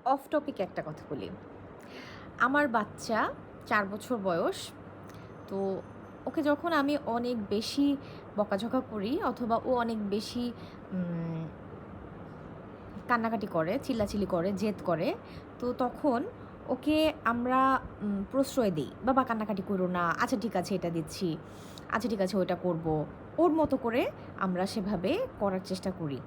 Of topic একটা কথা বলি। আমার বাচ্চা ৪ বছর বয়স। তো ওকে যখন আমি অনেক বেশি বকাঝকা করি অথবা ও অনেক বেশি উম কান্নাকাটি করে, চিল্লাচিল্লি করে, জেদ করে, তো তখন ওকে আমরা প্রশ্রয় দেই, "বাবা কান্নাকাটি করো না। আচ্ছা ঠিক আছে এটা দিচ্ছি। আচ্ছা ঠিক আছে ওইটা করব।" ওর মতো করে আমরা সেভাবে করার চেষ্টা করি।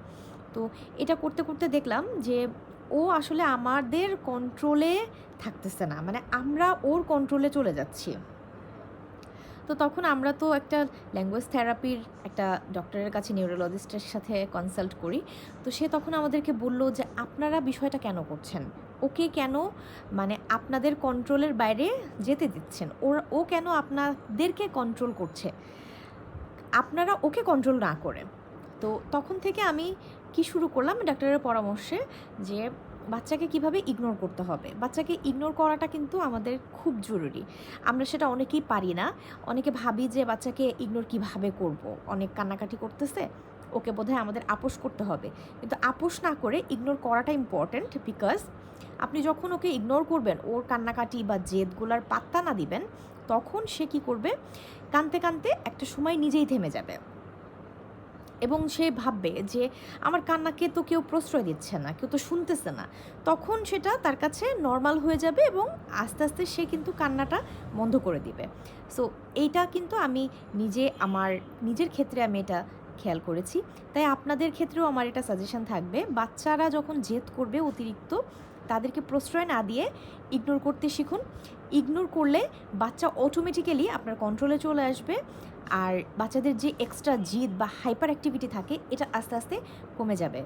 তো এটা করতে, করতে দেখলাম যে ও আসলে আমাদের কন্ট্রোলে থাকতেছে না। মানে আমরা ওর কন্ট্রোলে চলে যাচ্ছি। তো তখন আমরা তো একটা ল্যাঙ্গুয়েজ থেরাপির একটা ডক্টরের কাছে নিউরোলজিস্টের সাথে কনসাল্ট করি। তো সে তখন আমাদেরকে বলল যে, "আপনারা বিষয়টা কেন করছেন? ওকে কেন মানে আপনাদের কন্ট্রোলের বাইরে যেতে দিচ্ছেন? ও কেন আপনাদেরকে কন্ট্রোল করছে? আপনারা ওকে কন্ট্রোল না করে।" তো তখন থেকে আমি কি শুরু করলাম ডাক্তারের পরামর্শে যে বাচ্চাকে কিভাবে ইগনোর করতে হবে। বাচ্চাকে ইগনোর করাটা কিন্তু আমাদের খুব জরুরি। আমরা সেটা অনেকেই পারি না। অনেকে ভাবি যে বাচ্চাকে ইগনোর কিভাবে করব? অনেক কান্নাকাটি করতেছে, ওকে বোধহয় আমাদের আপোস করতে হবে। কিন্তু আপোস না করে ইগনোর করাটা ইম্পর্ট্যান্ট বিকজ আপনি যখন ওকে ইগনোর করবেন, ওর কান্নাকাটি বা জেদগুলার পাত্তা না দিবেন, তখন সে কি করবে? কাঁদতে, কাঁদতে একটা সময় নিজেই থেমে যাবে। এবং সে ভাববে যে আমার কান্নাকে তো কেউ প্রশ্রয় দিচ্ছে না, কেউ তো শুনতেছে না। তখন সেটা তার কাছে নর্মাল হয়ে যাবে এবং আস্তে, আস্তে সে কিন্তু কান্নাটা বন্ধ করে দিবে। সো এইটা কিন্তু আমি আমার নিজের ক্ষেত্রে আমি এটা খেয়াল করেছি। তাই আপনাদের ক্ষেত্রেও আমার এটা সাজেশন থাকবে, বাচ্চারা যখন জেদ করবে অতিরিক্ত, তাদেরকে প্রশ্রয় না দিয়ে ইগনোর করতে শিখুন। ইগনোর করলে বাচ্চা অটোমেটিক্যালি আপনার কন্ট্রোলে চলে আসবে। আর বাচ্চাদের যে এক্সট্রা জিদ বা হাইপার অ্যাক্টিভিটি থাকে এটা আস্তে আস্তে কমে যাবে।